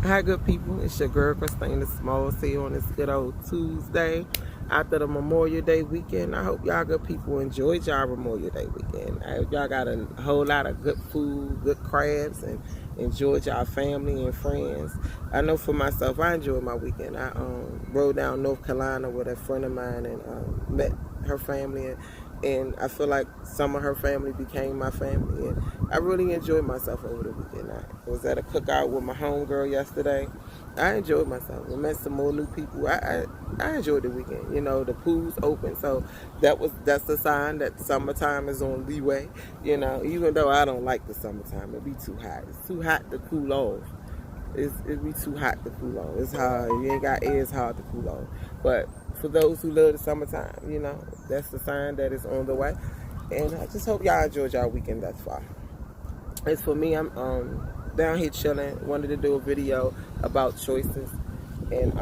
Hi, good people. It's your girl, ChristinaSmalls, here on this good old Tuesday after the Memorial Day weekend. I hope y'all good people enjoyed y'all Memorial Day weekend. I hope y'all got a whole lot of good food, good crabs, and enjoyed y'all family and friends. I know for myself, I enjoyed my weekend. I rode down North Carolina with a friend of mine and met her family, and I feel like some of her family became my family, and I really enjoyed myself over the weekend. I was at a cookout with my homegirl yesterday. I enjoyed myself. I met some more new people. I enjoyed the weekend. You know, the pool's open, so that's a sign that summertime is on leeway. You know, even though I don't like the summertime, it be too hot. It's too hot to cool off. It be too hot to cool off. It's hard. If you ain't got air, it's hard to cool off. But for those who love the summertime, you know, that's the sign that it's on the way. And I just hope y'all enjoyed y'all weekend thus far. As for me, I'm down here chilling. Wanted to do a video about choices, and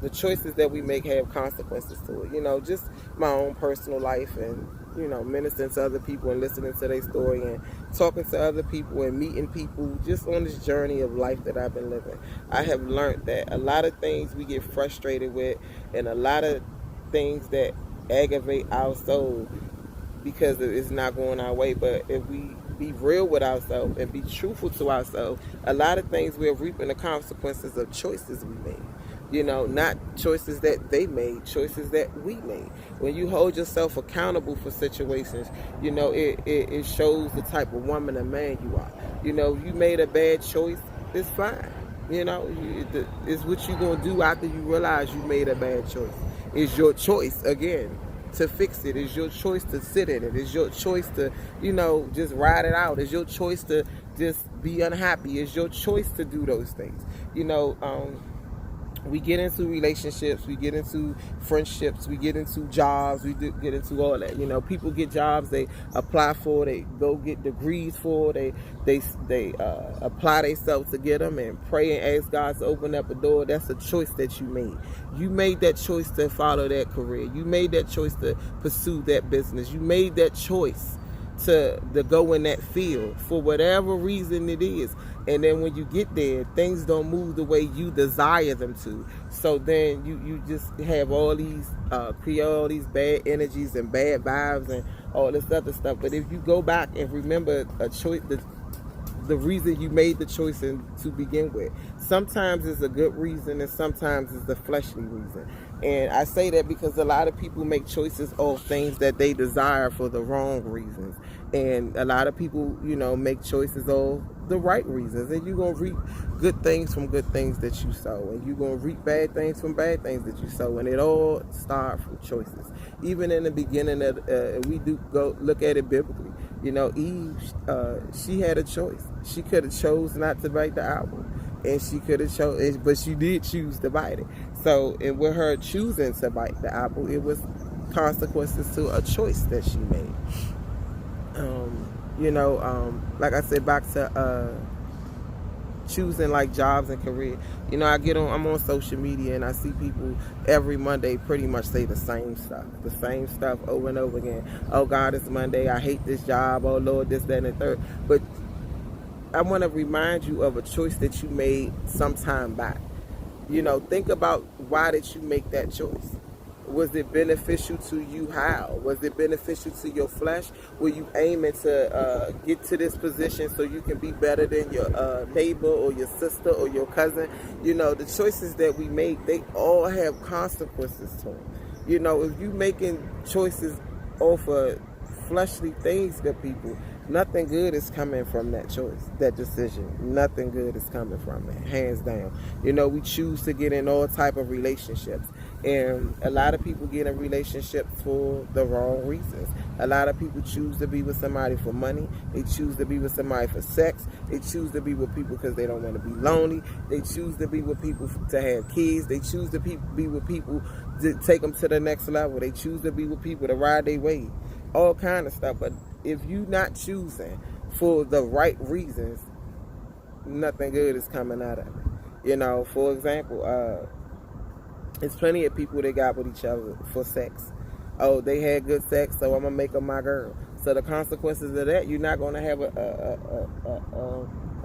the choices that we make have consequences to it. You know, just my own personal life, and you know, ministering to other people and listening to their story and talking to other people and meeting people just on this journey of life that I've been living. I have learned that a lot of things we get frustrated with, and a lot of things that aggravate our soul because it's not going our way. But if we be real with ourselves and be truthful to ourselves, a lot of things we're reaping the consequences of choices we made. You know, not choices that they made, choices that we made. When you hold yourself accountable for situations, you know, it shows the type of woman and man you are. You know, you made a bad choice, it's fine. You know, it's what you're going to do after you realize you made a bad choice. It's your choice, again, to fix it. It's your choice to sit in it. It's your choice to, you know, just ride it out. It's your choice to just be unhappy. It's your choice to do those things. You know, we get into relationships, we get into friendships, we get into jobs, we get into all that. You know, people get jobs they apply for, they go get degrees for, they apply themselves to get them and pray and ask God to open up a door. That's a choice that you made. You made that choice to follow that career. You made that choice to pursue that business. You made that choice to go in that field for whatever reason it is. And then when you get there, things don't move the way you desire them to. So then you just have all these create all these bad energies and bad vibes and all this other stuff. But if you go back and remember a choice, the reason you made the choice to begin with, sometimes it's a good reason and sometimes it's a fleshly reason. And I say that because a lot of people make choices of things that they desire for the wrong reasons, and a lot of people, you know, make choices of the right reasons. And you're going to reap good things from good things that you sow, and you're going to reap bad things from bad things that you sow. And it all starts from choices. Even in the beginning of we do go look at it biblically. You know, Eve, she had a choice. She could have chose not to bite the apple, and she could have chose, but she did choose to bite it. So, and with her choosing to bite the apple, it was consequences to a choice that she made. You know, like I said, back to choosing like jobs and career. You know, I'm on social media and I see people every Monday pretty much say the same stuff over and over again. Oh God, it's Monday, I hate this job, oh Lord, this, that, and the third. But I want to remind you of a choice that you made some time back. You know, think about, why did you make that choice? Was it beneficial to you? How? Was it beneficial to your flesh? Were you aiming to get to this position so you can be better than your neighbor or your sister or your cousin? You know, the choices that we make, they all have consequences to them. You know, if you making choices off of fleshly things, good people, nothing good is coming from that choice, that decision. Nothing good is coming from it, hands down. You know, we choose to get in all type of relationships, and a lot of people get in relationships for the wrong reasons. A lot of people choose to be with somebody for money. They choose to be with somebody for sex. They choose to be with people because they don't want to be lonely. They choose to be with people to have kids. They choose to be with people to take them to the next level. They choose to be with people to ride their wave. All kind of stuff. But if you're not choosing for the right reasons, nothing good is coming out of it. You know, for example, there's plenty of people that got with each other for sex. Oh, they had good sex, so I'm gonna make them my girl. So the consequences of that, you're not gonna have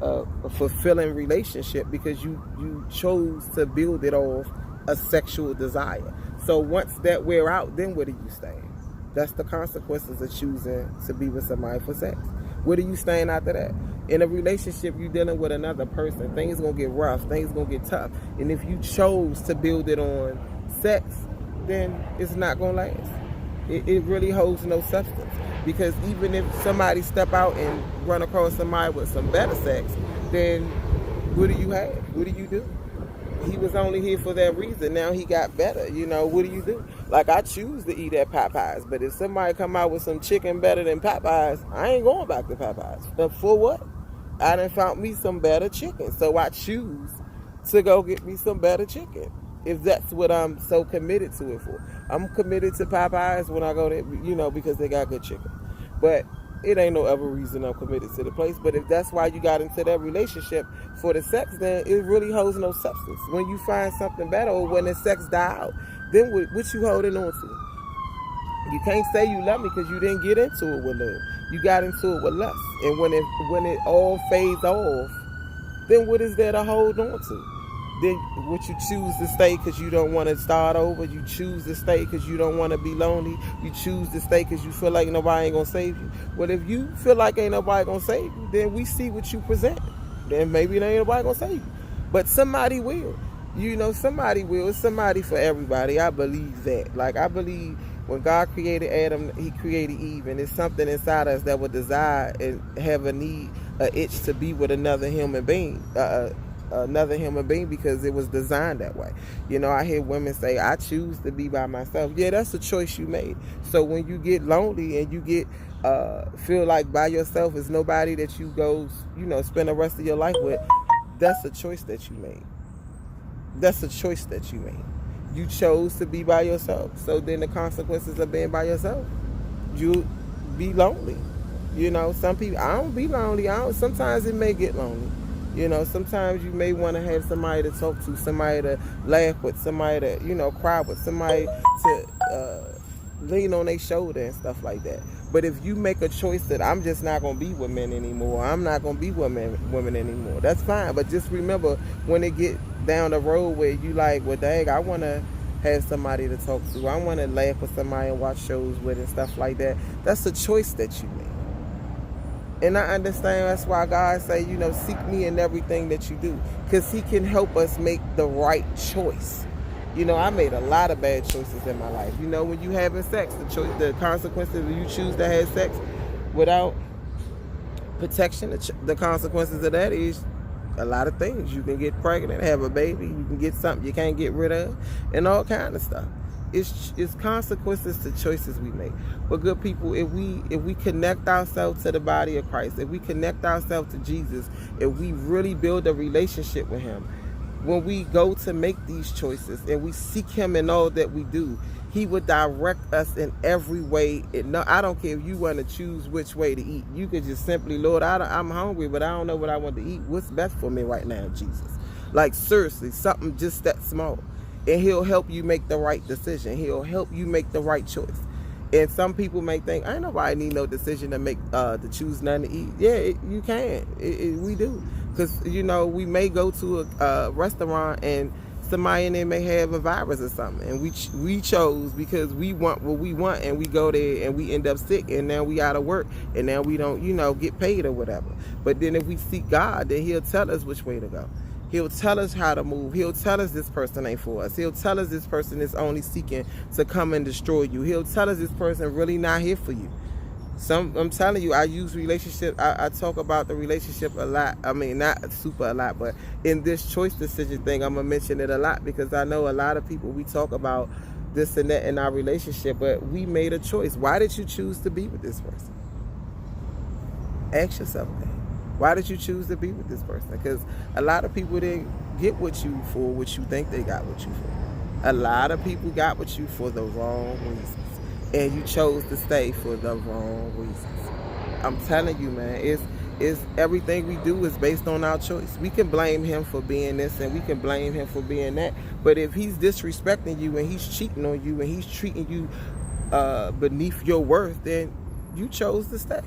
a fulfilling relationship because you chose to build it off a sexual desire. So once that wear out, then where do you stand? That's the consequences of choosing to be with somebody for sex. Where do you stand after that? In a relationship, you're dealing with another person. Things gonna get rough. Things gonna get tough. And if you chose to build it on sex, then it's not gonna last. It really holds no substance. Because even if somebody step out and run across somebody with some better sex, then what do you have? What do you do? He was only here for that reason. Now he got better. What do you do? Like, I choose to eat at Popeyes, but if somebody come out with some chicken better than Popeyes, I ain't going back to Popeyes. But for what? I done found me some better chicken, so I choose to go get me some better chicken. If that's what I'm so committed to it for. I'm committed to Popeyes when I go there, because they got good chicken. But it ain't no other reason I'm committed to the place. But if that's why you got into that relationship for the sex, then it really holds no substance. When you find something better or when the sex die out, then what you holding on to? You can't say you love me because you didn't get into it with love. You got into it with lust. And when it all fades off, then what is there to hold on to? Then would you choose to stay because you don't want to start over? You choose to stay because you don't want to be lonely? You choose to stay because you feel like nobody ain't going to save you? Well, if you feel like ain't nobody going to save you, then we see what you present. Then maybe there ain't nobody going to save you. But somebody will. Somebody will. It's somebody for everybody. I believe that. Like, I believe when God created Adam, he created Eve. And there's something inside us that would desire and have a need, an itch to be with another human being. Because it was designed that way. I hear women say, I choose to be by myself. Yeah, that's a choice you made. So when you get lonely and you get feel like by yourself is nobody that you go spend the rest of your life with, that's a choice that you made. That's a choice that you made. You chose to be by yourself. So then the consequences of being by yourself, you be lonely. Some people, I don't be lonely. Sometimes it may get lonely. Sometimes you may want to have somebody to talk to, somebody to laugh with, somebody to, cry with, somebody to lean on their shoulder and stuff like that. But if you make a choice that I'm just not going to be with men anymore, I'm not going to be with women anymore, that's fine. But just remember, when it get down the road where you like, well, dang, I want to have somebody to talk to, I want to laugh with somebody and watch shows with and stuff like that, that's a choice that you make. And I understand that's why God say, seek me in everything that you do. Because he can help us make the right choice. I made a lot of bad choices in my life. When you having sex, the consequences of you choose to have sex without protection, the consequences of that is a lot of things. You can get pregnant, have a baby, you can get something you can't get rid of, and all kind of stuff. It's consequences to choices we make. But good people, if we connect ourselves to the body of Christ, if we connect ourselves to Jesus, if we really build a relationship with him, when we go to make these choices and we seek him in all that we do, he would direct us in every way. I don't care if you want to choose which way to eat. You could just simply, Lord, I'm hungry, but I don't know what I want to eat. What's best for me right now, Jesus? Like, seriously, something just that small. And he'll help you make the right decision. He'll help you make the right choice. And some people may think, ain't nobody need no decision to make to choose nothing to eat. Yeah, you can. We do. Because, we may go to a restaurant and somebody in there may have a virus or something. And we chose because we want what we want, and we go there and we end up sick, and now we out of work, and now we don't, get paid or whatever. But then if we seek God, then he'll tell us which way to go. He'll tell us how to move. He'll tell us this person ain't for us. He'll tell us this person is only seeking to come and destroy you. He'll tell us this person really not here for you. I'm telling you, I use relationship. I talk about the relationship a lot. I mean, not super a lot, but in this choice decision thing, I'm going to mention it a lot because I know a lot of people, we talk about this and that in our relationship, but we made a choice. Why did you choose to be with this person? Ask yourself that. Why did you choose to be with this person? Because a lot of people didn't get with you for what you think they got with you for. A lot of people got with you for the wrong reasons. And you chose to stay for the wrong reasons. I'm telling you, man, it's everything we do is based on our choice. We can blame him for being this and we can blame him for being that. But if he's disrespecting you and he's cheating on you and he's treating you beneath your worth, then you chose to stay.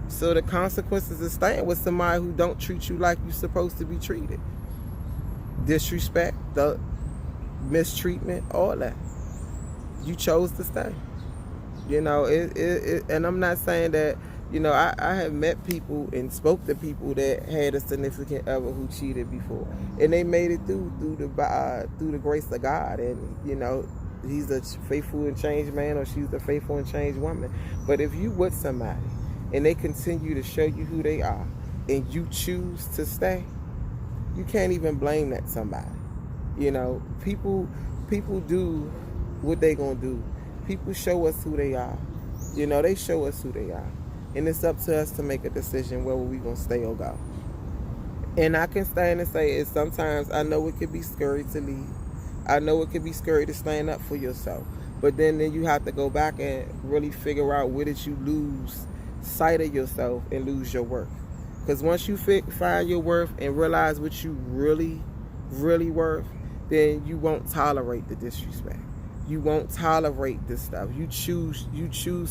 So the consequences of staying with somebody who don't treat you like you're supposed to be treated. Disrespect, the mistreatment, all that. You chose to stay. You know, and I'm not saying that, you know, I have met people and spoke to people that had a significant other who cheated before, and they made it through the grace of God, and you know, he's a faithful and changed man, or she's a faithful and changed woman. But if you with somebody and they continue to show you who they are, and you choose to stay, you can't even blame that somebody. You know, people do what they gonna do. People show us who they are. You know, they show us who they are. And it's up to us to make a decision whether we gonna stay or go. And I can stand and say it, sometimes I know it can be scary to leave. I know it can be scary to stand up for yourself. But then you have to go back and really figure out where did you lose sight of yourself and lose your worth. Because once you find your worth and realize what you really, really worth, then you won't tolerate the disrespect. You won't tolerate this stuff. You choose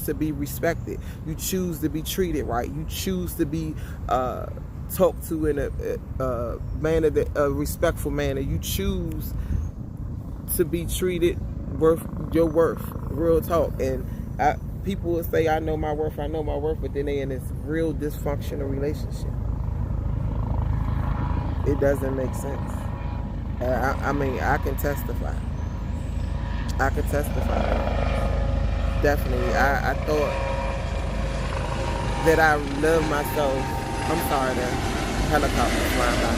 to be respected. You choose to be treated right. You choose to be talked to in a manner, a respectful manner. You choose to be treated worth your worth. Real talk. And people will say, I know my worth, but then they in this real dysfunctional relationship. It doesn't make sense. I mean, I can testify. Definitely. I thought that I loved myself. I'm sorry, the helicopter flying by.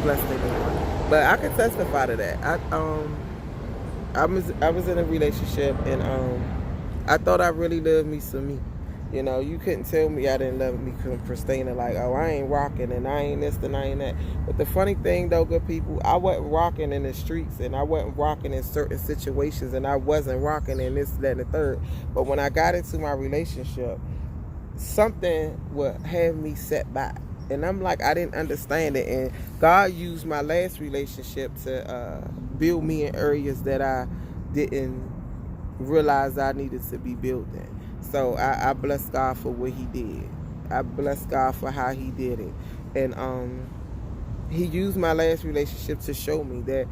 Blessed they be. But I can testify to that. I was in a relationship, and I thought I really loved me some me. You know, you couldn't tell me I didn't love me, Christina, like, oh, I ain't rocking and I ain't this and I ain't that. But the funny thing, though, good people, I wasn't rocking in the streets, and I wasn't rocking in certain situations, and I wasn't rocking in this, that, and the third. But when I got into my relationship, something would have me set back. And I'm like, I didn't understand it. And God used my last relationship to build me in areas that I didn't realize I needed to be built in. So I bless God for what he did. I bless God for how he did it. And he used my last relationship to show me that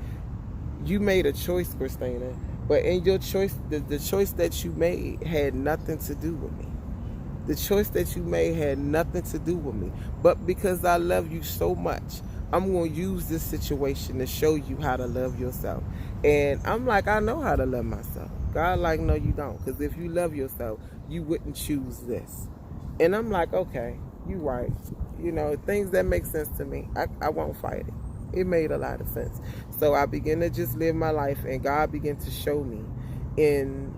you made a choice, Christina, but in your choice, the choice that you made had nothing to do with me. The choice that you made had nothing to do with me. But because I love you so much, I'm going to use this situation to show you how to love yourself. And I'm like, I know how to love myself. God like, no, you don't. Because if you love yourself, you wouldn't choose this. And I'm like, okay, you right. You know, things that make sense to me, I won't fight it. It made a lot of sense. So I began to just live my life, and God began to show me in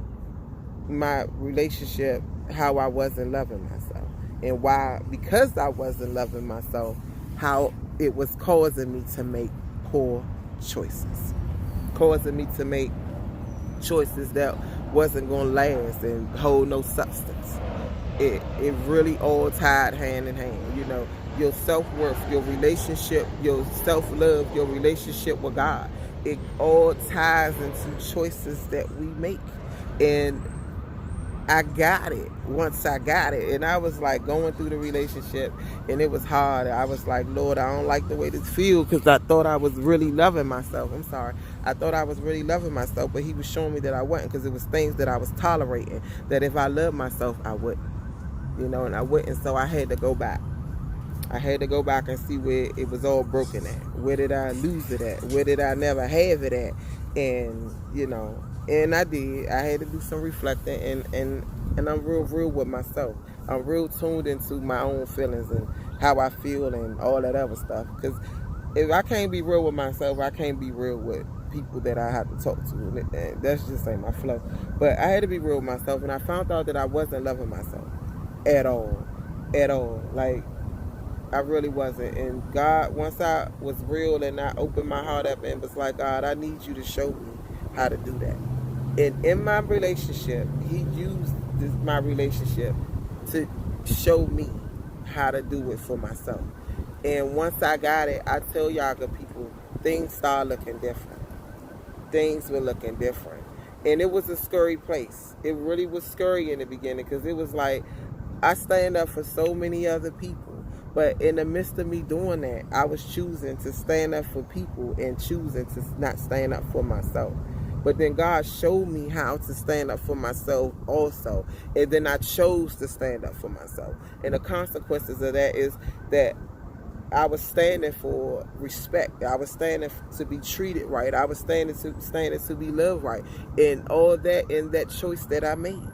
my relationship how I wasn't loving myself. And why, because I wasn't loving myself, how it was causing me to make poor choices. Causing me to make choices that wasn't going to last and hold no substance. It really all tied hand in hand. You know, your self-worth, your relationship, your self-love, your relationship with God, it all ties into choices that we make. And I got it once I got it. And I was like going through the relationship, and it was hard. I was like, Lord, I don't like the way this feels, because I thought I was really loving myself. I'm sorry. I thought I was really loving myself, but he was showing me that I wasn't, because it was things that I was tolerating, that if I loved myself, I wouldn't. You know, and I wouldn't. So I had to go back. I had to go back and see where it was all broken at. Where did I lose it at? Where did I never have it at? And, you know, and I did. I had to do some reflecting, and I'm real with myself. I'm real tuned into my own feelings and how I feel and all that other stuff. Because if I can't be real with myself, I can't be real with people that I have to talk to. And that's just ain't my flow. But I had to be real with myself, and I found out that I wasn't loving myself at all. At all. Like, I really wasn't. And God, once I was real and I opened my heart up and was like, God, I need you to show me how to do that. And in my relationship, he used my relationship to show me how to do it for myself. And once I got it, I tell y'all good people, things started looking different. Things were looking different. And it was a scary place. It really was scary in the beginning, because it was like, I stand up for so many other people. But in the midst of me doing that, I was choosing to stand up for people and choosing to not stand up for myself. But then God showed me how to stand up for myself also. And then I chose to stand up for myself. And the consequences of that is that I was standing for respect. I was standing to be treated right. I was standing to be loved right. And all that in that choice that I made.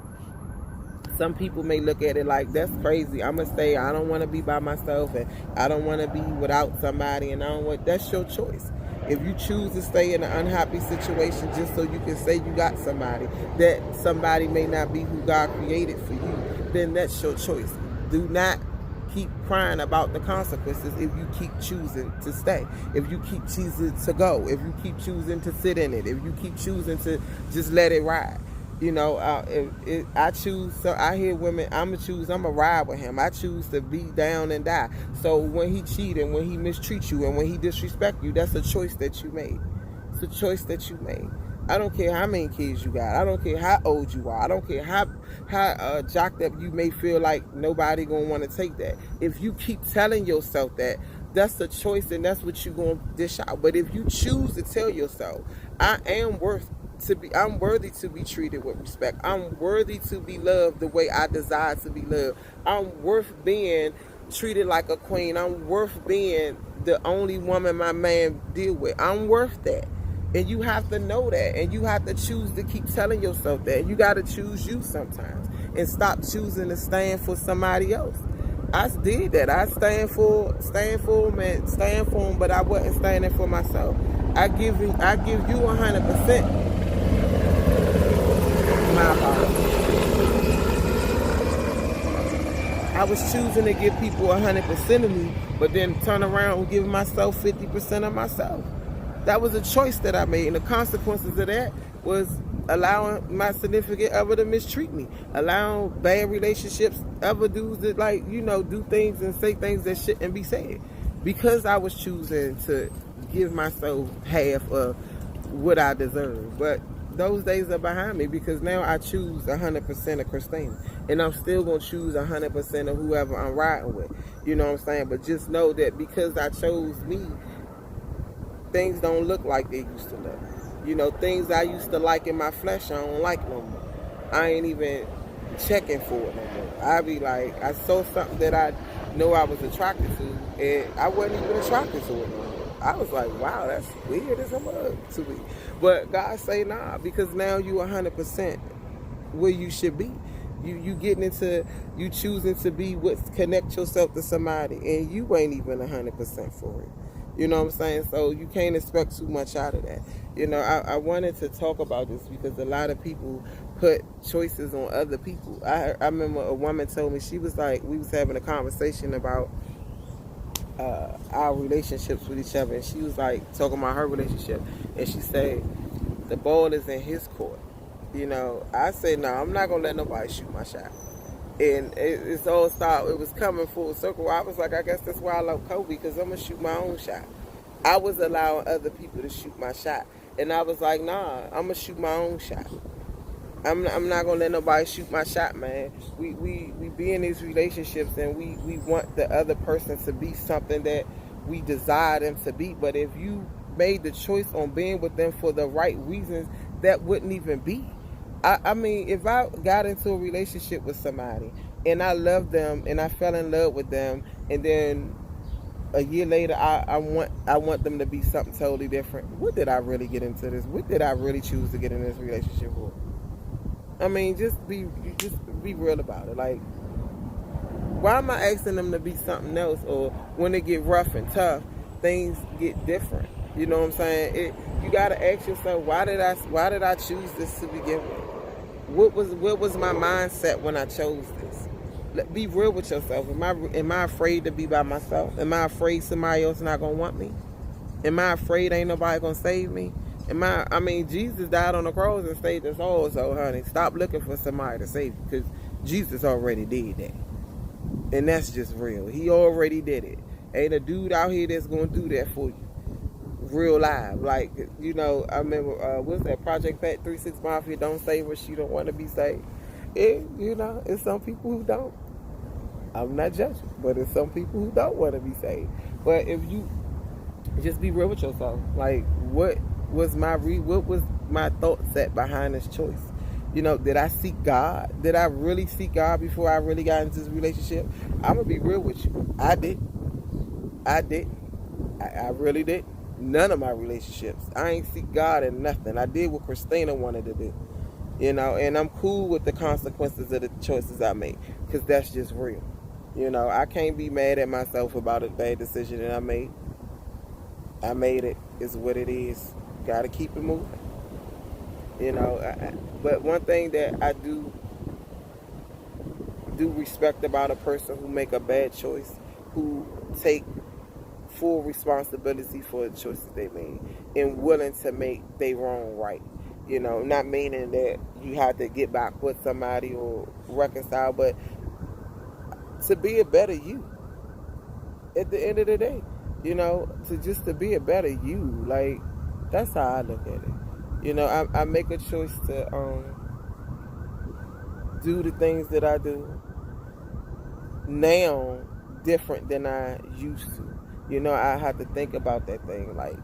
Some people may look at it like, that's crazy. I'm going to say I don't want to be by myself, and I don't want to be without somebody, and I don't want, that's your choice. If you choose to stay in an unhappy situation just so you can say you got somebody, that somebody may not be who God created for you, then that's your choice. Do not keep crying about the consequences if you keep choosing to stay, if you keep choosing to go, if you keep choosing to sit in it, if you keep choosing to just let it ride. You know, I choose, so I hear women, I'm going to ride with him. I choose to be down and die. So when he cheat and when he mistreats you and when he disrespect you, that's a choice that you made. It's a choice that you made. I don't care how many kids you got. I don't care how old you are. I don't care how jacked up you may feel like nobody going to want to take that. If you keep telling yourself that, that's a choice and that's what you're going to dish out. But if you choose to tell yourself, I'm worthy to be treated with respect. I'm worthy to be loved the way I desire to be loved. I'm worth being treated like a queen. I'm worth being the only woman my man deal with. I'm worth that. And you have to know that. And you have to choose to keep telling yourself that. You got to choose you sometimes. And stop choosing to stand for somebody else. I did that. I stand for them, but I wasn't standing for myself. I give you 100%. My apologies. I was choosing to give people 100% of me, but then turn around and give myself 50% of myself. That was a choice that I made, and the consequences of that was allowing my significant other to mistreat me, allowing bad relationships, other dudes that do things and say things that shouldn't be said, because I was choosing to give myself half of what I deserve. But those days are behind me, because now I choose 100% of Christina, and I'm still going to choose 100% of whoever I'm riding with. You know what I'm saying? But just know that because I chose me, things don't look like they used to look. You know, things I used to like in my flesh, I don't like no more. I ain't even checking for it no more. I be like, I saw something that I know I was attracted to, and I wasn't even attracted to it no more. I was like, wow, that's weird as a mug to me. But God say, nah, because now you 100% where you should be. You getting into, you choosing to be connect yourself to somebody, and you ain't even 100% for it. You know what I'm saying? So you can't expect too much out of that. You know, I wanted to talk about this because a lot of people put choices on other people. I remember a woman told me, she was like, we was having a conversation about our relationships with each other, and she was like talking about her relationship, and she said the ball is in his court. You know, I said, no, I'm not gonna let nobody shoot my shot. And it was coming full circle. I was like, I guess that's why I love Kobe, because I'm gonna shoot my own shot. I was allowing other people to shoot my shot, and I was like, nah, I'm gonna shoot my own shot. I'm not gonna let nobody shoot my shot, man. We be in these relationships, and we want the other person to be something that we desire them to be. But if you made the choice on being with them for the right reasons, that wouldn't even be. I mean, if I got into a relationship with somebody and I loved them and I fell in love with them, and then a year later I want them to be something totally different, what did I really get into this? What did I really choose to get in this relationship for? I mean, just be real about it. Like, why am I asking them to be something else? Or when it get rough and tough, things get different. You know what I'm saying? You gotta ask yourself, why did I choose this to begin with? What was my mindset when I chose this? Be real with yourself. Am I afraid to be by myself? Am I afraid somebody else not gonna want me? Am I afraid ain't nobody gonna save me? I mean, Jesus died on the cross and saved us all, so honey, stop looking for somebody to save you, because Jesus already did that. And that's just real. He already did it. Ain't a dude out here that's gonna do that for you. real live. Like, you know, I remember, what's that, Project Pat 36 Mafia, don't save her, she don't want to be saved. You know, it's some people who don't. I'm not judging, but it's some people who don't want to be saved. But if you just be real with yourself, like, what was my thought set behind this choice? You know, did I seek God? Did I really seek God before I really got into this relationship? I'm gonna be real with you. I did. I really did. None of my relationships. I ain't seek God in nothing. I did what Christina wanted to do. You know, and I'm cool with the consequences of the choices I made, because that's just real. You know, I can't be mad at myself about a bad decision that I made. I made it. It's what it is. Got to keep it moving. You know, but one thing that I do respect about a person who make a bad choice, who take full responsibility for the choices they made and willing to make their wrong right. You know, not meaning that you have to get back with somebody or reconcile, but to be a better you at the end of the day. You know, to be a better you. Like, that's how I look at it. You know, I make a choice to do the things that I do now different than I used to. You know, I have to think about that thing. Like,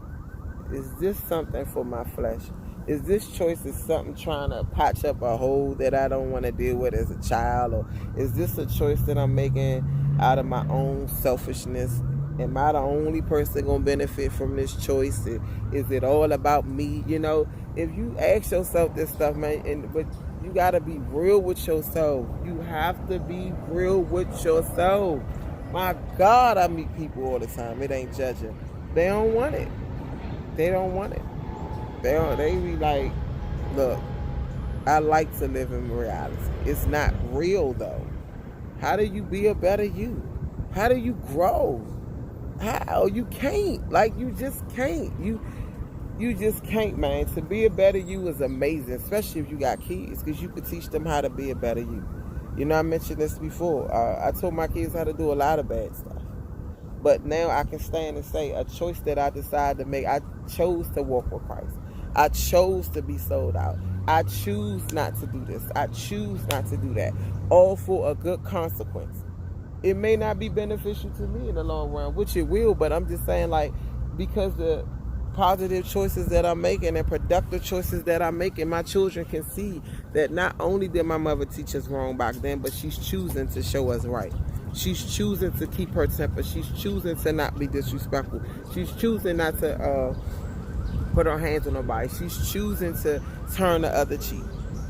is this something for my flesh? Is this choice is something trying to patch up a hole that I don't want to deal with as a child? Or is this a choice that I'm making out of my own selfishness? Am I the only person going to benefit from this choice? Is it all about me? You know, if you ask yourself this stuff, man, but you got to be real with yourself. You have to be real with yourself. My God, I meet people all the time. It ain't judging. They don't want it. They don't want it. They be like, look, I like to live in reality. It's not real, though. How do you be a better you? How do you grow? How? You can't. Like, you just can't. You just can't, man. To be a better you is amazing, especially if you got kids, because you can teach them how to be a better you. You know, I mentioned this before. I told my kids how to do a lot of bad stuff. But now I can stand and say a choice that I decided to make. I chose to walk with Christ. I chose to be sold out. I choose not to do this. I choose not to do that. All for a good consequence. It may not be beneficial to me in the long run, which it will, but I'm just saying, like, because the positive choices that I'm making and productive choices that I'm making, my children can see that not only did my mother teach us wrong back then, but she's choosing to show us right. She's choosing to keep her temper. She's choosing to not be disrespectful. She's choosing not to put her hands on nobody. She's choosing to turn the other cheek.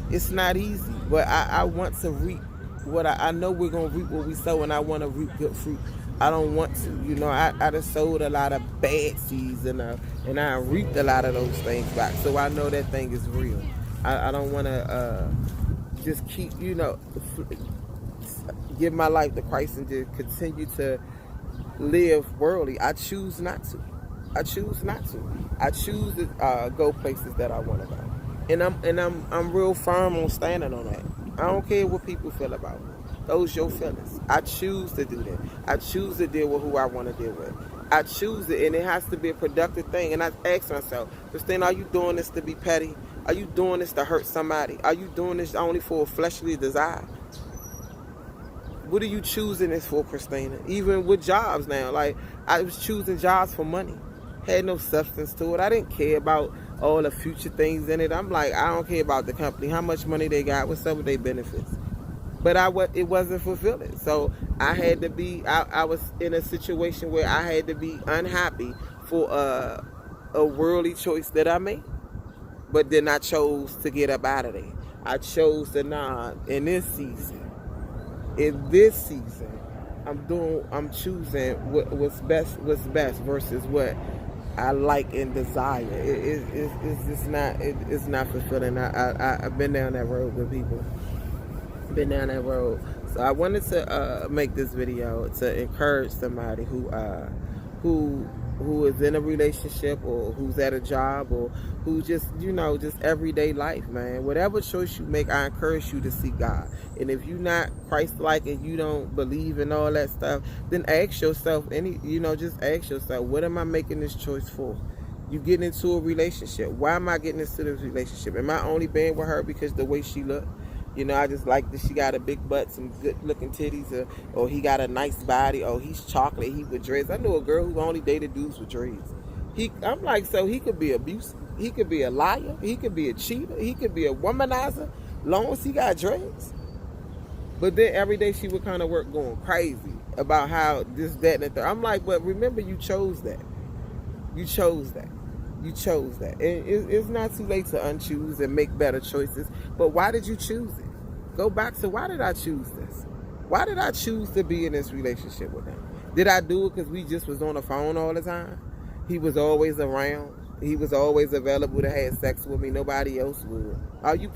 It's not easy, but I want to reap what I know we're going to reap what we sow, and I want to reap good fruit. I don't want to. You know, I done sowed a lot of bad seeds, and I reaped a lot of those things back. So I know that thing is real. I don't want to just keep, you know, give my life to Christ and just continue to live worldly. I choose not to. I choose not to. I choose to go places that I want to go, and I'm real firm on standing on that. I don't care what people feel about me. Those your feelings. I choose to do that. I choose to deal with who I want to deal with. I choose it, and it has to be a productive thing. And I ask myself, Christina, are you doing this to be petty? Are you doing this to hurt somebody? Are you doing this only for a fleshly desire? What are you choosing this for, Christina? Even with jobs now, like, I was choosing jobs for money. Had no substance to it. I didn't care about all the future things in it. I'm like, I don't care about the company, how much money they got, what's up with their benefits. But it wasn't fulfilling. So I had to be, I was in a situation where I had to be unhappy for a worldly choice that I made. But then I chose to get up out of there. I chose to in this season, I'm choosing what's best versus what I like and desire. It's just not, it's not fulfilling. I've been down that road with people. Been down that road. So I wanted to make this video to encourage somebody who is in a relationship, or who's at a job, or who just, you know, just everyday life, man. Whatever choice you make, I encourage you to seek God. And if you're not Christ-like and you don't believe in all that stuff, then ask yourself, just ask yourself, what am I making this choice for? You get into a relationship. Why am I getting into this relationship? Am I only being with her because the way she look? You know, I just like that she got a big butt, some good looking titties, or he got a nice body, or he's chocolate, he with dreads. I know a girl who only dated dudes with dreads. I'm like, so he could be abusive, he could be a liar, he could be a cheater, he could be a womanizer, long as he got dreads. But then every day she would kind of work going crazy about how this, that, and the third. I'm like, but remember, you chose that. You chose that. You chose that. And it's not too late to unchoose and make better choices. But why did you choose it? Go back to, why did I choose this? Why did I choose to be in this relationship with him? Did I do it because we just was on the phone all the time? He was always around. He was always available to have sex with me. Nobody else would. Are you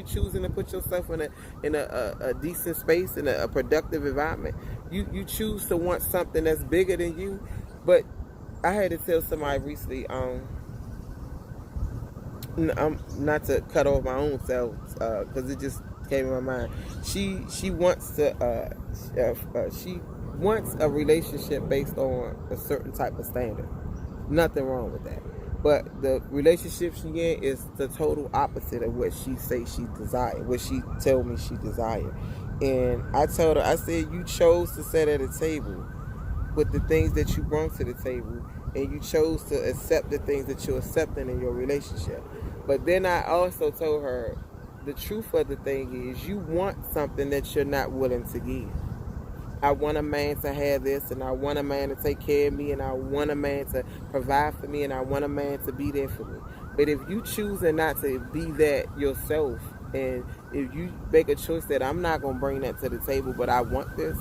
choosing to put yourself in a decent space, in a productive environment? You choose to want something that's bigger than you. But I had to tell somebody recently, not to cut off my own self, because it just came in my mind. She wants a relationship based on a certain type of standard. Nothing wrong with that. But the relationship she in is the total opposite of what she say she desired, what she told me she desired. And I told her, I said, you chose to sit at a table with the things that you brought to the table, and you chose to accept the things that you're accepting in your relationship. But then I also told her, the truth of the thing is, you want something that you're not willing to give. I want a man to have this, and I want a man to take care of me, and I want a man to provide for me, and I want a man to be there for me. But if you choose not to be that yourself, and if you make a choice that I'm not going to bring that to the table, but I want this,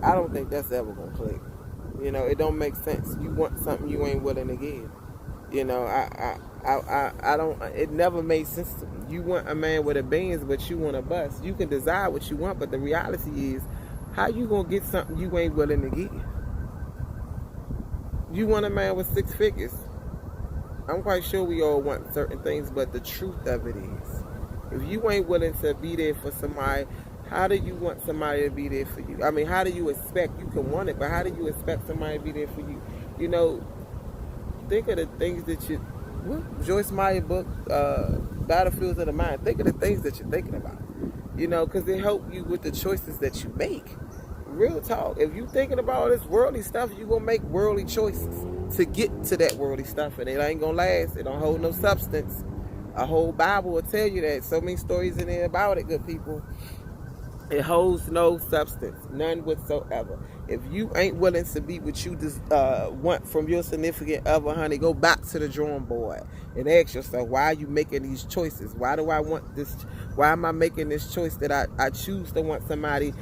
I don't think that's ever going to click. You know, it don't make sense. You want something you ain't willing to give. You know, I don't, it never made sense to me. You want a man with a Benz, but you want a bus. You can desire what you want, but the reality is, how you gonna get something you ain't willing to give? You want a man with 6 figures. I'm quite sure we all want certain things, but the truth of it is, if you ain't willing to be there for somebody, how do you want somebody to be there for you? I mean, how do you expect, you can want it, but how do you expect somebody to be there for you? You know, think of the things that you, Joyce Meyer book, Battlefields of the Mind, think of the things that you're thinking about. You know, because it helps you with the choices that you make. Real talk. If you thinking about all this worldly stuff, you're going to make worldly choices to get to that worldly stuff. And it ain't going to last. It don't hold no substance. A whole Bible will tell you that. So many stories in there about it, good people. It holds no substance. None whatsoever. If you ain't willing to be what you want from your significant other, honey, go back to the drawing board and ask yourself, why are you making these choices? Why do I want this? Why am I making this choice that I choose to want somebody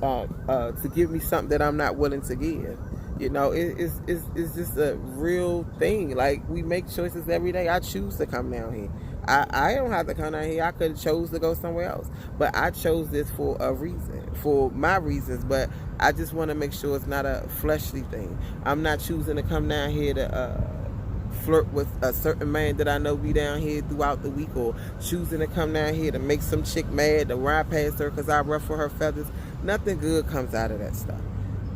to give me something that I'm not willing to give? You know, it's just a real thing. Like, we make choices every day. I choose to come down here. I don't have to come down here. I could have chose to go somewhere else. But I chose this for a reason, for my reasons. But I just want to make sure it's not a fleshly thing. I'm not choosing to come down here to flirt with a certain man that I know be down here throughout the week, or choosing to come down here to make some chick mad, to ride past her because I ruffle her feathers. Nothing good comes out of that stuff.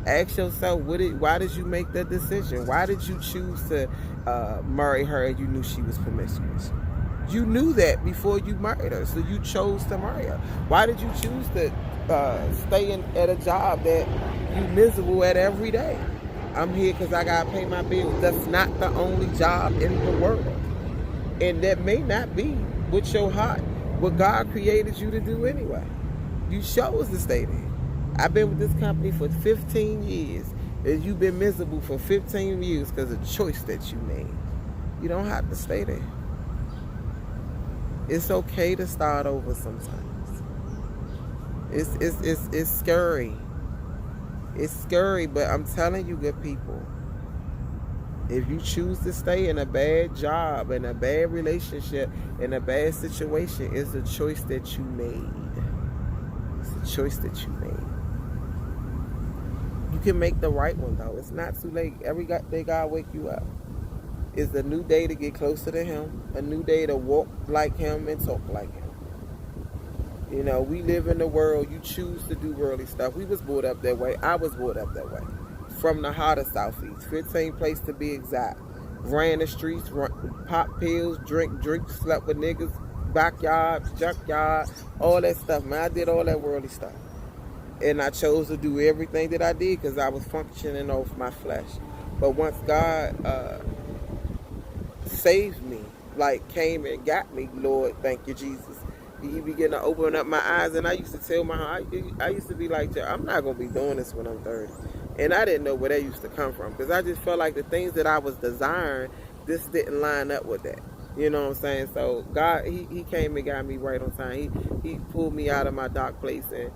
Ask yourself, why did you make that decision? Why did you choose to marry her and you knew she was promiscuous? You knew that before you married her, so you chose to marry her. Why did you choose to stay at a job that you miserable at every day? I'm here because I got to pay my bills. That's not the only job in the world. And that may not be with your heart what God created you to do anyway. You chose to stay there. I've been with this company for 15 years, and you've been miserable for 15 years because of the choice that you made. You don't have to stay there. It's okay to start over sometimes. It's scary. It's scary, but I'm telling you, good people, if you choose to stay in a bad job, in a bad relationship, in a bad situation, it's a choice that you made. It's a choice that you made. You can make the right one, though. It's not too late. Every day God wake you up. It's a new day to get closer to Him, a new day to walk like Him and talk like Him. You know, we live in the world. You choose to do worldly stuff. We was brought up that way. I was brought up that way. From the heart of Southeast, 15th place to be exact. ran the streets, pop pills, drink, slept with niggas, backyards, junkyard, all that stuff, man. I did all that worldly stuff. And I chose to do everything that I did because I was functioning off my flesh. But once God saved me, like came and got me, Lord, thank you, Jesus. He began to open up my eyes, and I used to tell I used to be like, I'm not going to be doing this when I'm 30. And I didn't know where that used to come from because I just felt like the things that I was desiring, this didn't line up with that. You know what I'm saying? So God, he came and got me right on time. He pulled me out of my dark place, and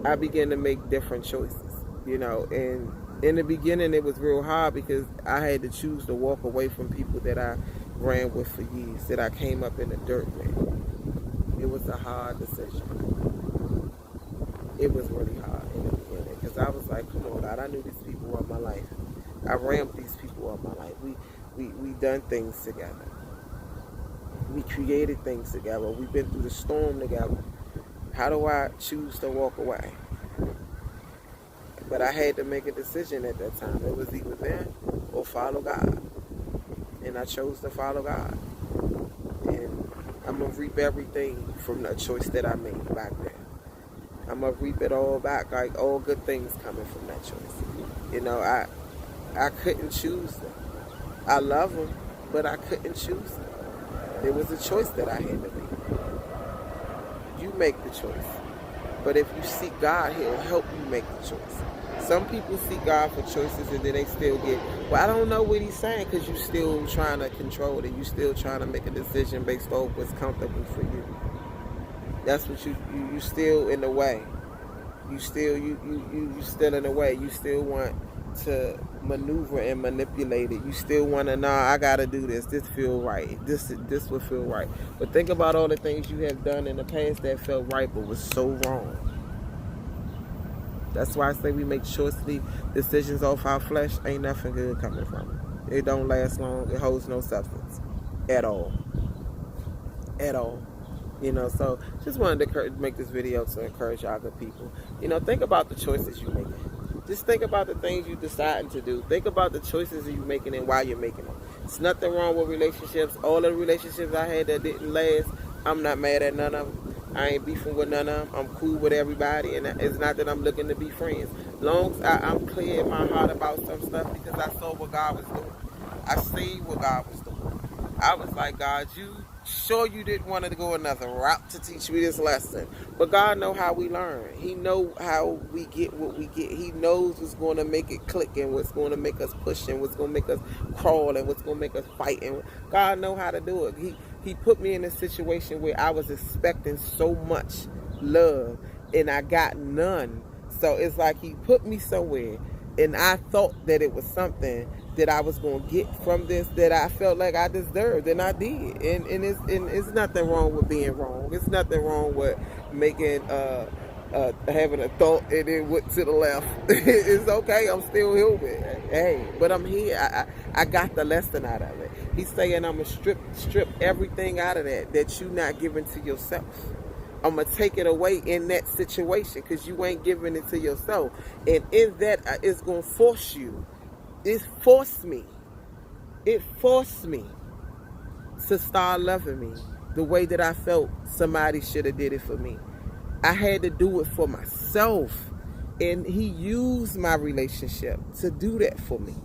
I began to make different choices, you know. And in the beginning, it was real hard because I had to choose to walk away from people that I ran with for years, that I came up in the dirt with. It was a hard decision. It was really hard in the beginning because I was like, come on, God, I knew these people all my life. I ran with these people all my life. We done things together. We created things together. We've been through the storm together. How do I choose to walk away? But I had to make a decision at that time. It was either them or follow God. And I chose to follow God. And I'm going to reap everything from the choice that I made back then. I'm going to reap it all back, like all good things coming from that choice. You know, I couldn't choose them. I love them, but I couldn't choose them. There was a choice that I had to make. You make the choice. But if you seek God, He'll help you make the choice. Some people seek God for choices and then they still get, well, I don't know what He's saying, because you're still trying to control it. You're still trying to make a decision based on what's comfortable for you. That's what you still in the way. You still in the way. You still want to maneuver and manipulate it. You still want to, I gotta do this. This feel right. This will feel right. But think about all the things you have done in the past that felt right but was so wrong. That's why I say we make choice decisions off our flesh. Ain't nothing good coming from it. It don't last long. It holds no substance at all. At all. You know, so just wanted to make this video to encourage y'all good people. You know, think about the choices you're making. Just think about the things you're deciding to do. Think about the choices you're making and why you're making them. It's nothing wrong with relationships. All the relationships I had that didn't last, I'm not mad at none of them. I ain't beefing with none of them. I'm cool with everybody, and it's not that I'm looking to be friends. Long as I'm clear in my heart about some stuff, because I saw what God was doing. I seen what God was doing. I was like, God, you sure you didn't want to go another route to teach me this lesson. But God know how we learn. He know how we get what we get. He knows what's going to make it click and what's going to make us push and what's going to make us crawl and what's going to make us fight. And God know how to do it. He put me in a situation where I was expecting so much love and I got none. So it's like He put me somewhere and I thought that it was something that I was going to get from this that I felt like I deserved, and I did. And it's nothing wrong with being wrong. It's nothing wrong with making having a thought and then went to the left. It's okay. I'm still human. Hey, but I'm here. I got the lesson out of it. He's saying I'm going to strip everything out of that you're not giving to yourself. I'm going to take it away in that situation because you ain't giving it to yourself. And in that, it's going to force you. It forced me to start loving me the way that I felt somebody should have did it for me. I had to do it for myself. And He used my relationship to do that for me.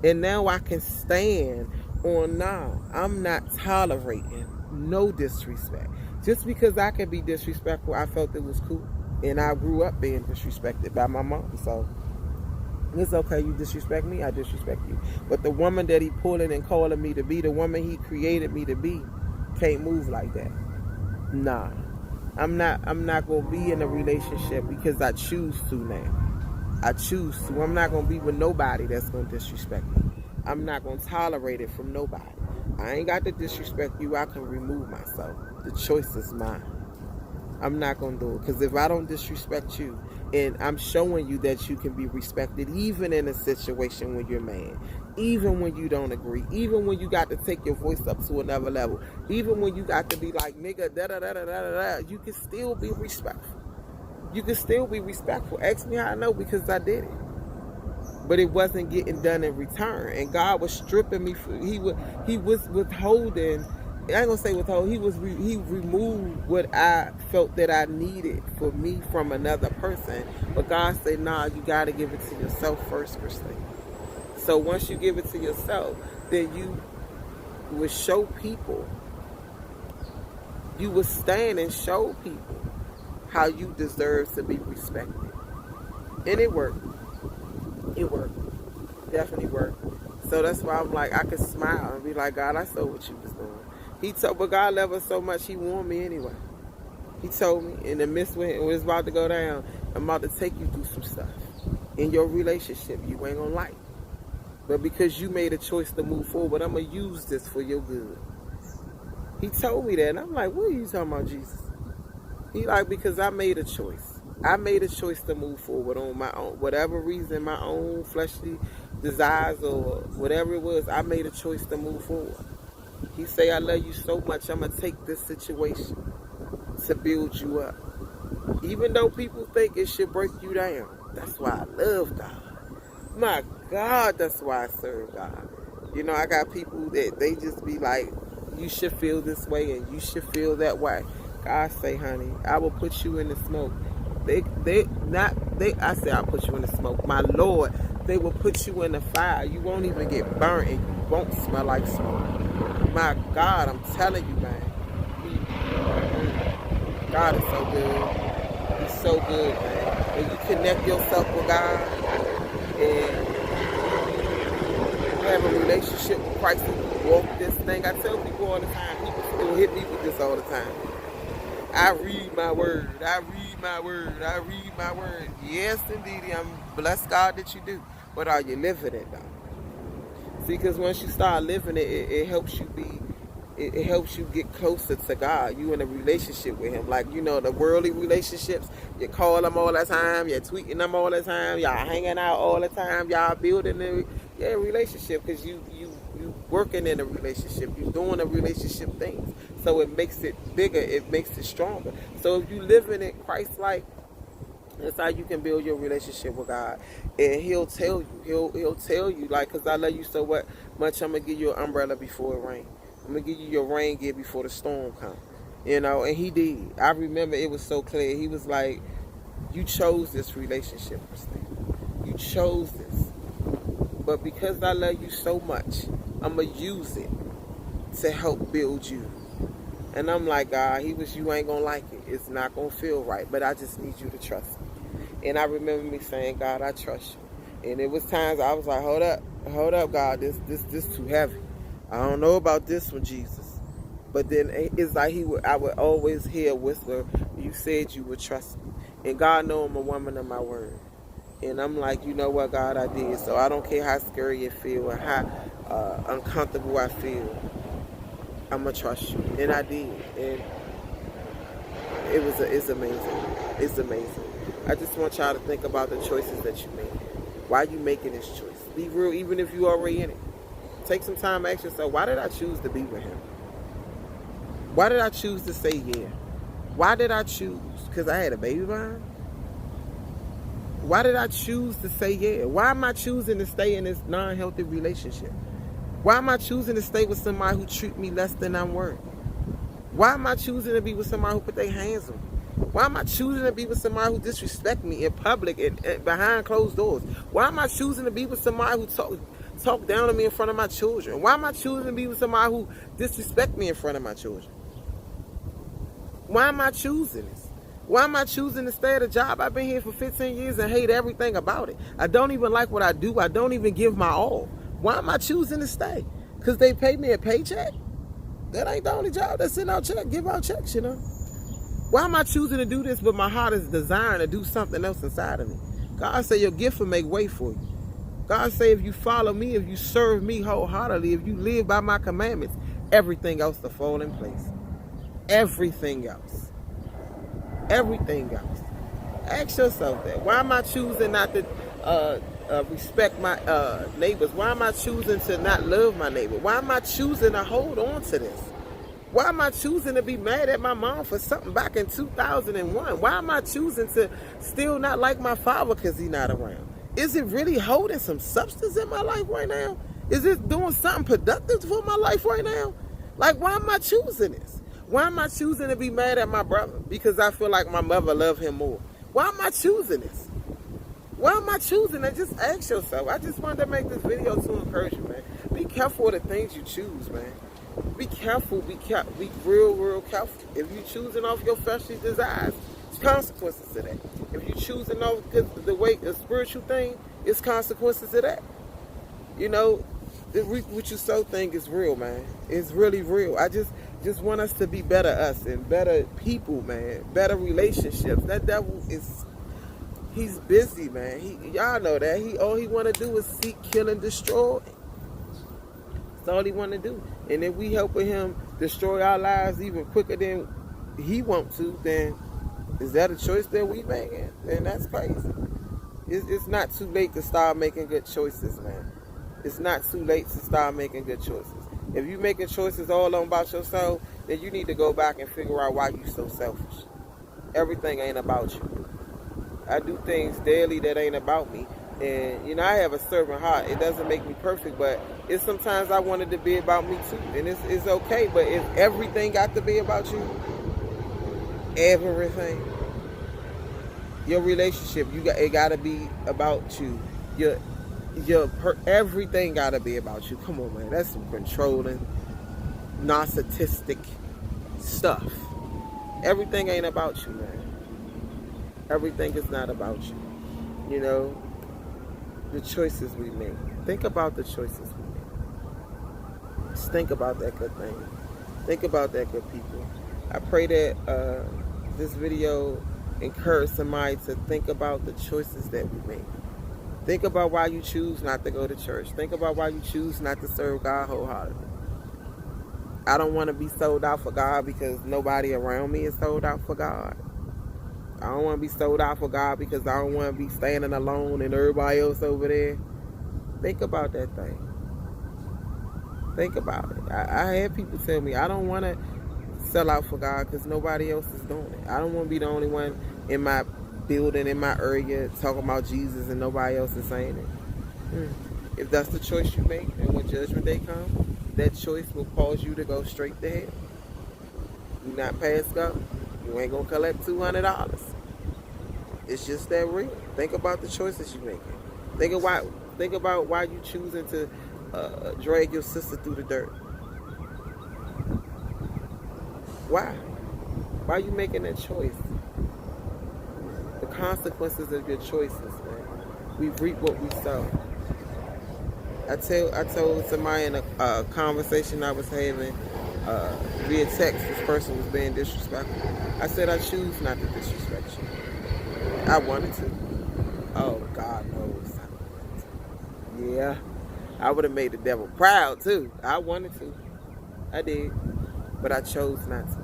And now I can stand on now. I'm not tolerating no disrespect. Just because I can be disrespectful, I felt it was cool. And I grew up being disrespected by my mom. So it's okay, you disrespect me, I disrespect you. But the woman that He pulling and calling me to be, the woman He created me to be, can't move like that. Nah. I'm not gonna be in a relationship because I choose to now. I choose to. I'm not gonna be with nobody that's gonna disrespect me. I'm not gonna tolerate it from nobody. I ain't got to disrespect you. I can remove myself. The choice is mine. I'm not going to do it. Because if I don't disrespect you, and I'm showing you that you can be respected, even in a situation when you're mad, even when you don't agree, even when you got to take your voice up to another level, even when you got to be like, nigga, da-da-da-da-da-da, you can still be respectful. You can still be respectful. Ask me how I know, because I did it. but it wasn't getting done in return. And God was stripping me. He was withholding. I ain't gonna say withhold. He removed what I felt that I needed for me from another person. But God said, "Nah, you gotta give it to yourself first, Christine." So once you give it to yourself, then you will show people. You will stand and show people how you deserve to be respected. And it worked. It worked. Definitely worked. So that's why I'm like, I could smile and be like, God, I saw what you was doing. But God loved us so much, He warned me anyway. He told me in the midst when it was about to go down, I'm about to take you through some stuff in your relationship you ain't gonna like. But because you made a choice to move forward, I'm going to use this for your good. He told me that, and I'm like, what are you talking about, Jesus? He like, because I made a choice. I made a choice to move forward on my own. Whatever reason, my own fleshly desires or whatever it was, I made a choice to move forward. He say, I love you so much, I'm going to take this situation to build you up. Even though people think it should break you down. That's why I love God. My God, that's why I serve God. You know, I got people that they just be like, you should feel this way and you should feel that way. God say, honey, I will put you in the smoke. I say I'll put you in the smoke. My Lord, they will put you in the fire. You won't even get burnt and you won't smell like smoke. My God, I'm telling you, man. God is so good. He's so good, man. When you connect yourself with God and have a relationship with Christ and walk this thing, I tell people all the time, people still hit me with this all the time. I read my word. I read my word. I read my word. Yes, indeed, I'm blessed God that you do. But are you living it, though? See, because once you start living it, it helps you it helps you get closer to God. You in a relationship with Him. Like, you know, the worldly relationships, you call them all the time, you're tweeting them all the time, y'all hanging out all the time, y'all building a relationship because you working in a relationship, you doing a relationship things. So it makes it bigger, it makes it stronger. So if you live in it Christ-like, that's how you can build your relationship with God. And He'll tell you, He'll tell you, like, because I love you so much, I'm going to give you an umbrella before it rains. I'm going to give you your rain gear before the storm comes. You know, and He did. I remember it was so clear. He was like, you chose this relationship, Christine. You chose this. But because I love you so much, I'm going to use it to help build you. And I'm like, God, you ain't going to like it. It's not going to feel right. But I just need you to trust me. And I remember me saying, God, I trust you. And it was times I was like, hold up, God, this too heavy. I don't know about this one, Jesus. But then it's like I would always hear a whisper, you said you would trust me. And God knows I'm a woman of my word. And I'm like, you know what, God, I did. So I don't care how scary it feels or how uncomfortable I feel. I'm going to trust you. And I did. And it's amazing. It's amazing. I just want y'all to think about the choices that you make. Why are you making this choice? Be real, even if you're already in it. Take some time to ask yourself, why did I choose to be with Him? Why did I choose to say yeah? Why did I choose? Because I had a baby behind? Why did I choose to say yeah? Why am I choosing to stay in this non-healthy relationship? Why am I choosing to stay with somebody who treat me less than I'm worth? Why am I choosing to be with somebody who put their hands on me? Why am I choosing to be with somebody who disrespect me in public and behind closed doors? Why am I choosing to be with somebody who talk down to me in front of my children? Why am I choosing to be with somebody who disrespect me in front of my children? Why am I choosing this? Why am I choosing to stay at a job? I've been here for 15 years and hate everything about it. I don't even like what I do. I don't even give my all. Why am I choosing to stay? Because they pay me a paycheck? That ain't the only job that send out checks, give out checks, you know? Why am I choosing to do this but my heart is desiring to do something else inside of me? God say your gift will make way for you. God say if you follow me, if you serve me wholeheartedly, if you live by my commandments, everything else will fall in place. Everything else. Everything else. Ask yourself that. Why am I choosing not to respect my neighbors? Why am I choosing to not love my neighbor? Why am I choosing to hold on to this? Why am I choosing to be mad at my mom for something back in 2001? Why am I choosing to still not like my father because he's not around? is it really holding some substance in my life right now? Is it doing something productive for my life right now? Like, why am I choosing this? Why am I choosing to be mad at my brother? Because I feel like my mother loved him more. Why am I choosing this? Why am I choosing it? Just ask yourself. I just wanted to make this video to encourage you, man. Be careful of the things you choose, man. Be careful. Be real careful. If you choosing off your fleshly desires, there's consequences to that. If you choosing off the spiritual thing, it's consequences to that. You know, the reap what you sow thing is real, man. It's really real. I just want us to be better us and better people, man. Better relationships. That devil he's busy, man. Y'all know that. All he want to do is seek, kill, and destroy. That's all he want to do. And if we helping him destroy our lives even quicker than he want to, then is that a choice that we making? Then that's crazy. It's not too late to start making good choices, man. It's not too late to start making good choices. If you making choices all on about yourself, then you need to go back and figure out why you so selfish. Everything ain't about you. I do things daily that ain't about me. And, you know, I have a servant heart. It doesn't make me perfect, but it's sometimes I want it to be about me too. And it's okay, but if everything got to be about you, everything, your relationship, it got to be about you. Everything got to be about you. Come on, man. That's some controlling, narcissistic stuff. Everything ain't about you, man. Everything is not about you. You know, the choices we make. Think about the choices we make. Just think about that good thing. Think about that good people. I pray that this video encourage somebody to think about the choices that we make. Think about why you choose not to go to church. Think about why you choose not to serve God wholeheartedly. I don't want to be sold out for God because nobody around me is sold out for God. I don't want to be sold out for God because I don't want to be standing alone and everybody else over there. Think about that thing. Think about it. I had people tell me, I don't want to sell out for God because nobody else is doing it. I don't want to be the only one in my building, in my area, talking about Jesus and nobody else is saying it. If that's the choice you make, and when judgment day comes, that choice will cause you to go straight to hell. You not pass go, you ain't gonna collect $200. It's just that real. Think about the choices you making. Think about why you choosing to drag your sister through the dirt. Why? Why are you making that choice? The consequences of your choices, man. We reap what we sow. I told somebody in a conversation I was having via text, this person was being disrespectful. I said, I choose not to disrespect you. I wanted to. Oh, God knows. Yeah. I would have made the devil proud, too. I wanted to. I did. But I chose not to.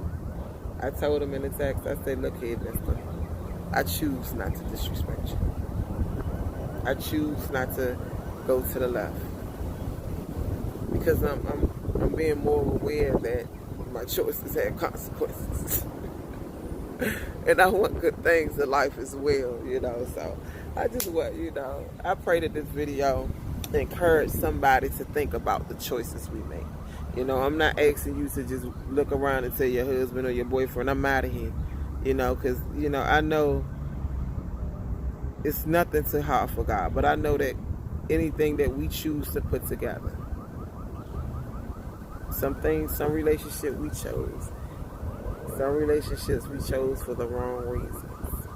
I told him in the text, I said, look here, mister. I choose not to disrespect you. I choose not to go to the left. Because I'm being more aware that my choices have consequences. And I want good things in life as well, you know. So I just want, you know, I pray that this video encourage somebody to think about the choices we make. You know, I'm not asking you to just look around and tell your husband or your boyfriend, I'm out of here. You know, because, you know, I know it's nothing too hard for God. But I know that anything that we choose to put together, some relationship we chose. Some relationships we chose for the wrong reasons.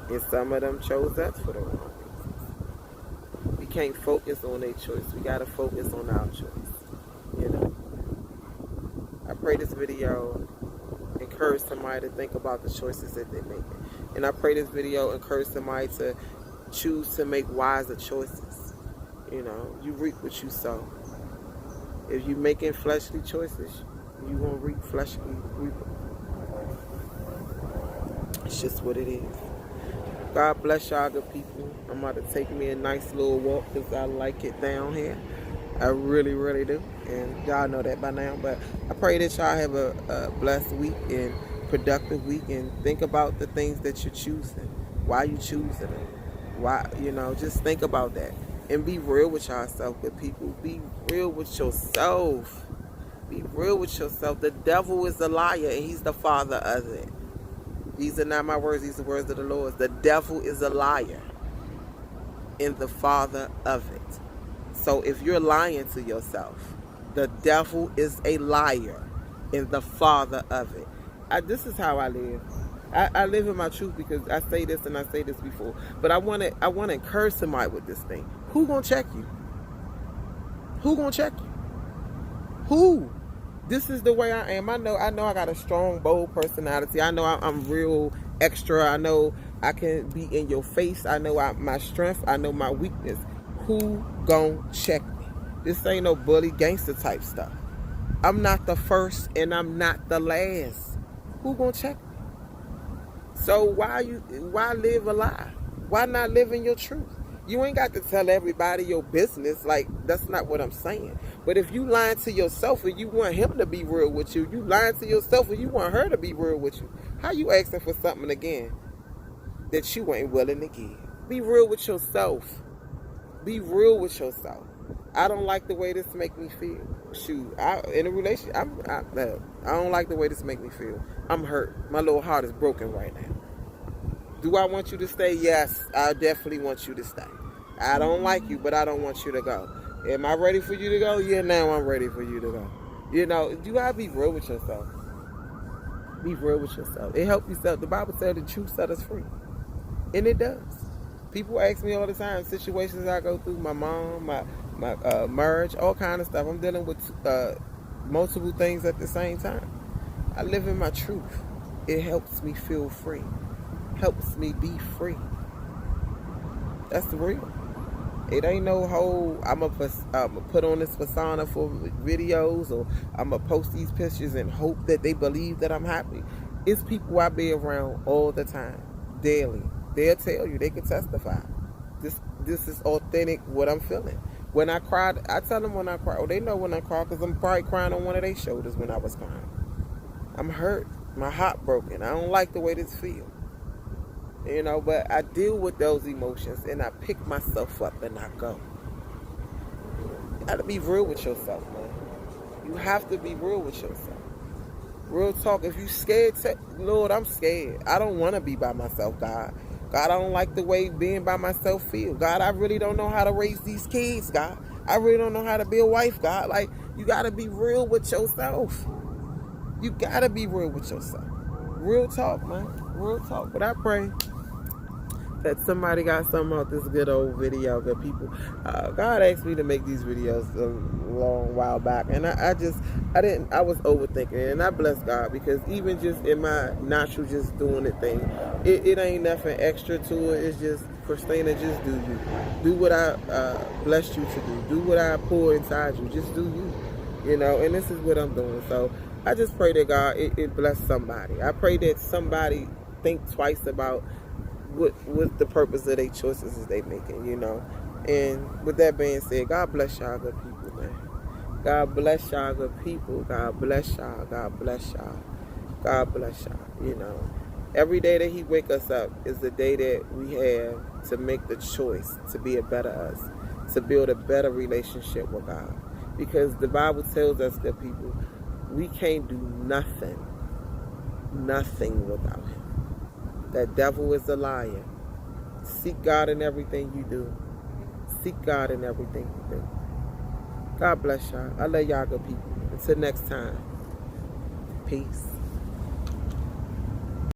And some of them chose us for the wrong reasons. We can't focus on their choice. We got to focus on our choice. You know. I pray this video encourage somebody to think about the choices that they're making. And I pray this video encourage somebody to choose to make wiser choices. You know, you reap what you sow. If you're making fleshly choices, you won't reap fleshly reaping. It's just what it is. God bless y'all good people. I'm about to take me a nice little walk because I like it down here. I really, really do. And y'all know that by now. But I pray that y'all have a blessed week and productive week. And think about the things that you're choosing. Why you choosing them. Why, just think about that. And be real with yourself, good people. Be real with yourself. Be real with yourself. The devil is a liar, and he's the father of it. These are not my words. These are the words of the Lord. The devil is a liar and the father of it. So if you're lying to yourself, the devil is a liar and the father of it. This is how I live. I live in my truth, because I say this and I say this before. But I want to encourage somebody with this thing. Who gonna check you? Who gonna check you? Who? This is the way I am. I know I got a strong, bold personality. I know I'm real extra. I know I can be in your face. I know my strength. I know my weakness. Who gon' check me? This ain't no bully gangster type stuff. I'm not the first and I'm not the last. Who gon' check me? So why live a lie? Why not live in your truth? You ain't got to tell everybody your business. Like, that's not what I'm saying. But if you lying to yourself and you want him to be real with you, you lying to yourself and you want her to be real with you, how you asking for something again that you ain't willing to give? Be real with yourself. Be real with yourself. I don't like the way this make me feel. Shoot, in a relationship, I don't like the way this make me feel. I'm hurt. My little heart is broken right now. Do I want you to stay? Yes, I definitely want you to stay. I don't like you, but I don't want you to go. Am I ready for you to go? Yeah, now I'm ready for you to go. You gotta be real with yourself. Be real with yourself. It helps yourself. The Bible says the truth set us free. And it does. People ask me all the time, situations I go through, my mom, my marriage, all kind of stuff. I'm dealing with multiple things at the same time. I live in my truth. It helps me feel free. Helps me be free. That's real. It ain't no whole, I'm going to put on this persona for videos, or I'm going to post these pictures and hope that they believe that I'm happy. It's people I be around all the time, daily. They'll tell you, they can testify. This is authentic, what I'm feeling. When I cried, I tell them when I cry. Oh, they know when I cry, because I'm probably crying on one of their shoulders when I was crying. I'm hurt. My heart broken. I don't like the way this feels. But I deal with those emotions and I pick myself up and I go. You gotta be real with yourself, man. You have to be real with yourself. Real talk. If you scared, Lord, I'm scared. I don't want to be by myself, God. God, I don't like the way being by myself feel. God, I really don't know how to raise these kids, God. I really don't know how to be a wife, God. Like, you gotta be real with yourself. You gotta be real with yourself. Real talk, man. Real talk. But I pray that somebody got something out this good old video, good people. God asked me to make these videos a long while back, and I was overthinking, and I bless God, because even just in my natural just doing the thing, it ain't nothing extra to it. It's just, Christina, just do you. Do what I blessed you to do. Do what I pour inside you. Just do you. And this is what I'm doing. So I just pray that God, it bless somebody. I pray that somebody think twice about what the purpose of their choices is they making, And with that being said, God bless y'all good people, man. God bless y'all good people. God bless y'all. God bless y'all. God bless y'all. Every day that he wake us up is the day that we have to make the choice to be a better us, to build a better relationship with God. Because the Bible tells us, good people, we can't do nothing without him. That devil is a liar. Seek God in everything you do. Seek God in everything you do. God bless y'all. I love y'all good people. Until next time. Peace.